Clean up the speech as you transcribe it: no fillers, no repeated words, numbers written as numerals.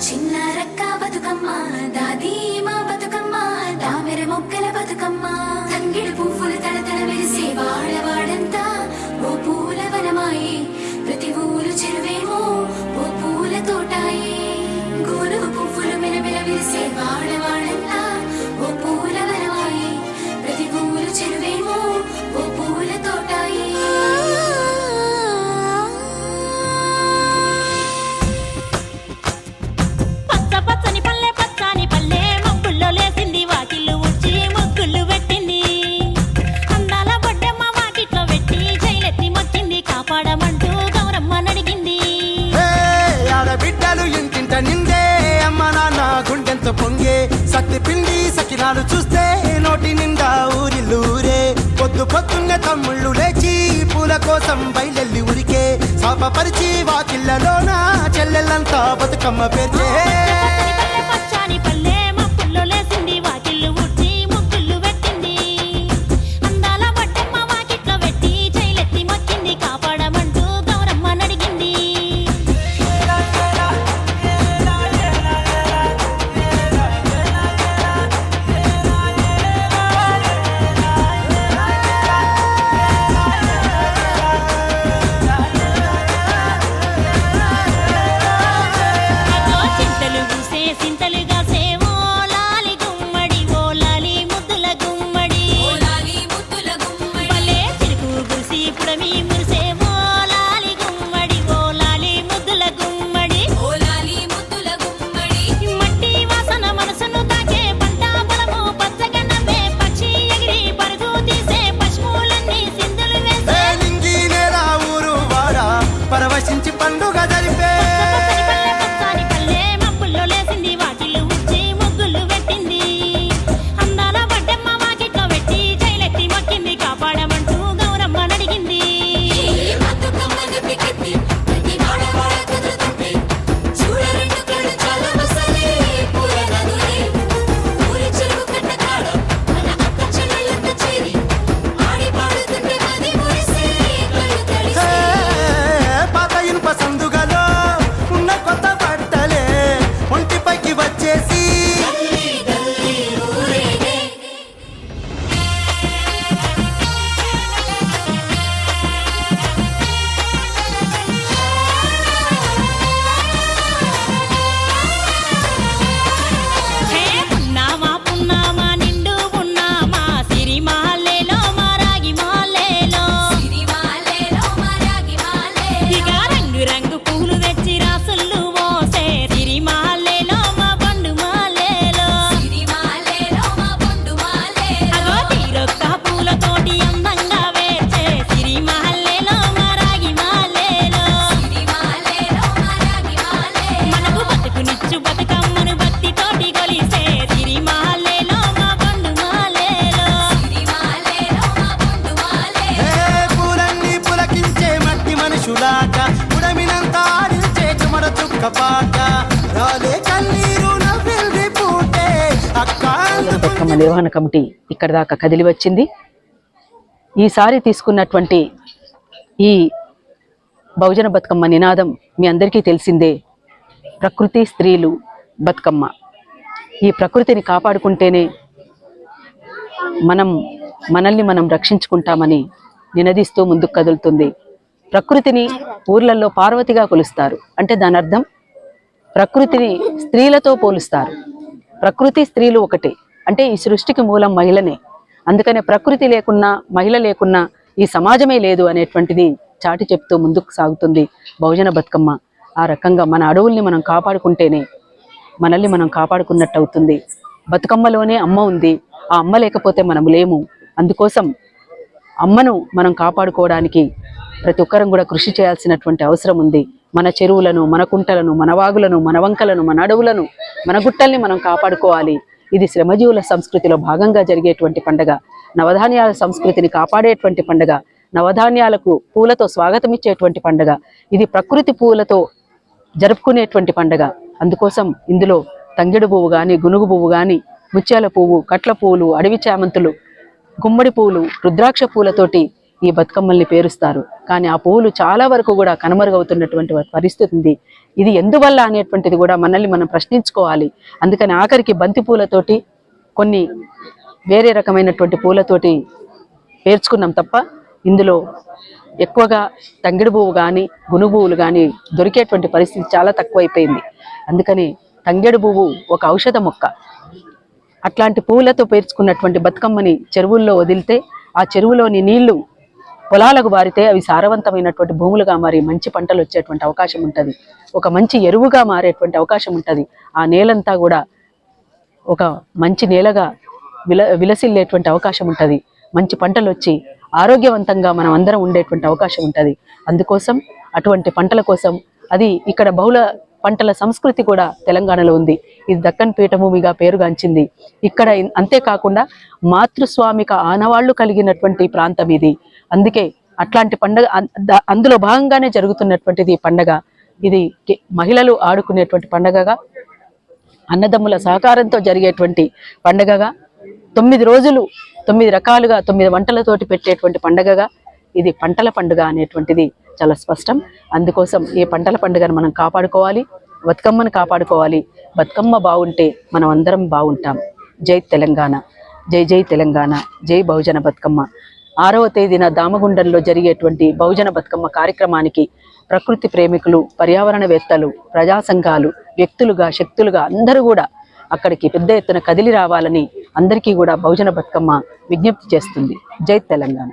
చిన్నారక్క బతుకమ్మ దాది మా బతుకమ్మ దామెర మొక్కల బతుకమ్మ తంగిడి పువ్వులు తడతడ మెరిసే వాడవాడంతా ఓ పూల వనమాయే ప్రతి ఊరు చెరువేమో ఓ పూల తోటాయే గోనుగు పువ్వులు మెలమెల విరిసే వాడవాడంతా ఓ పూల వనమాయే ప్రతి ఊరు చెరువేమో ఓ పూల తోటాయే పొంగే సత్తి పిండి సకినాలు చూస్తే నోటి నిండా ఊరిల్లూరే పొద్దు పొద్దున్నే తమ్ముళ్ళు లేచి పూల కోసం బయలెల్లి ఉరికే శాపపరిచి వాకిళ్ళలోన చెల్లెళ్ళంతా బతుకమ్మ పేర్చే పరవశించి పండుగ జరిపే బతుకమ్మ నిర్వహణ కమిటీ ఇక్కడ దాకా కదిలి వచ్చింది. ఈసారి తీసుకున్నటువంటి ఈ బహుజన బతుకమ్మ నినాదం మీ అందరికీ తెలిసిందే, ప్రకృతి స్త్రీలు బతుకమ్మ. ఈ ప్రకృతిని కాపాడుకుంటేనే మనల్ని మనం రక్షించుకుంటామని నినదిస్తూ ముందుకు కదులుతుంది. ప్రకృతిని ఊర్లలో పార్వతిగా కొలుస్తారు. అంటే దాని అర్థం ప్రకృతిని స్త్రీలతో పోలుస్తారు. ప్రకృతి స్త్రీలు ఒకటే. అంటే ఈ సృష్టికి మూలం మహిళనే. అందుకనే ప్రకృతి లేకున్నా మహిళ లేకున్నా ఈ సమాజమే లేదు అనేటువంటిది చాటి చెప్తూ ముందుకు సాగుతుంది బహుజన బతుకమ్మ. ఆ రకంగా మన అడవుల్ని మనం కాపాడుకుంటేనే మనల్ని మనం కాపాడుకున్నట్టు అవుతుంది. బతుకమ్మలోనే అమ్మ ఉంది. ఆ అమ్మ లేకపోతే మనం లేము. అందుకోసం అమ్మను మనం కాపాడుకోవడానికి ప్రతి ఒక్కరం కూడా కృషి చేయాల్సినటువంటి అవసరం ఉంది. మన చెరువులను, మన కుంటలను, మన వాగులను, మన వంకలను, మన అడవులను, మన గుట్టల్ని మనం కాపాడుకోవాలి. ఇది శ్రమజీవుల సంస్కృతిలో భాగంగా జరిగేటువంటి పండుగ. నవధాన్యాల సంస్కృతిని కాపాడేటువంటి పండుగ. నవధాన్యాలకు పూలతో స్వాగతం ఇచ్చేటువంటి పండుగ. ఇది ప్రకృతి పూలతో జరుపుకునేటువంటి పండుగ. అందుకోసం ఇందులో తంగెడు పువ్వు కానీ, గునుగు పువ్వు కానీ, ముత్యాల పువ్వు, కట్ల పువ్వులు, అడవి చామంతులు, గుమ్మడి పువ్వులు, రుద్రాక్ష పూలతోటి ఈ బతుకమ్మల్ని పేరుస్తారు. కానీ ఆ పువ్వులు చాలా వరకు కూడా కనుమరుగవుతున్నటువంటి పరిస్థితి ఉంది. ఇది ఎందువల్ల అనేటువంటిది కూడా మనల్ని మనం ప్రశ్నించుకోవాలి. అందుకని ఆఖరికి బంతి పూలతోటి కొన్ని వేరే రకమైనటువంటి పూలతోటి పేర్చుకున్నాం తప్ప ఇందులో ఎక్కువగా తంగిడి పువ్వు కానీ గునుగు పువ్వులు కానీ దొరికేటువంటి పరిస్థితి చాలా తక్కువైపోయింది. అందుకని తంగేడు పువ్వు ఒక ఔషధ మొక్క. అట్లాంటి పువ్వులతో పేర్చుకున్నటువంటి బతుకమ్మని చెరువుల్లో వదిలితే ఆ చెరువులోని నీళ్లు పొలాలకు బారితే అవి సారవంతమైనటువంటి భూములుగా మారి మంచి పంటలు వచ్చేటువంటి అవకాశం ఉంటుంది. ఒక మంచి ఎరువుగా మారేటువంటి అవకాశం ఉంటుంది. ఆ నేలంతా కూడా ఒక మంచి నేలగా విలసిల్లేటువంటి అవకాశం ఉంటుంది. మంచి పంటలు వచ్చి ఆరోగ్యవంతంగా మనం అందరం ఉండేటువంటి అవకాశం ఉంటుంది. అందుకోసం అటువంటి పంటల కోసం అది ఇక్కడ బహుళ పంటల సంస్కృతి కూడా తెలంగాణలో ఉంది. ఇది దక్కన్ పీఠభూమిగా పేరుగాంచింది. ఇక్కడ అంతేకాకుండా మాతృస్వామిక ఆనవాళ్లు కలిగినటువంటి ప్రాంతం ఇది. అందుకే అట్లాంటి పండగ అందులో భాగంగానే జరుగుతున్నటువంటిది ఈ పండగ. ఇది మహిళలు ఆడుకునేటువంటి పండగగా, అన్నదమ్ముల సహకారంతో జరిగేటువంటి పండగగా, 9 రోజులు 9 రకాలుగా 9 వంటలతోటి పెట్టేటువంటి పండగగా ఇది పంటల పండుగ అనేటువంటిది చాలా స్పష్టం. అందుకోసం ఈ పంటల పండుగను మనం కాపాడుకోవాలి, బతుకమ్మను కాపాడుకోవాలి. బతుకమ్మ బాగుంటే మనం అందరం బాగుంటాం. జై తెలంగాణ, జై జై తెలంగాణ, జై బహుజన బతుకమ్మ. 6వ తేదీన దామగుండంలో జరిగేటువంటి బహుజన బతుకమ్మ కార్యక్రమానికి ప్రకృతి ప్రేమికులు, పర్యావరణవేత్తలు, ప్రజా సంఘాలు, వ్యక్తులుగా శక్తులుగా అందరూ కూడా అక్కడికి పెద్ద ఎత్తున కదిలి రావాలని అందరికీ కూడా బహుజన బతుకమ్మ విజ్ఞప్తి చేస్తుంది. జై తెలంగాణ.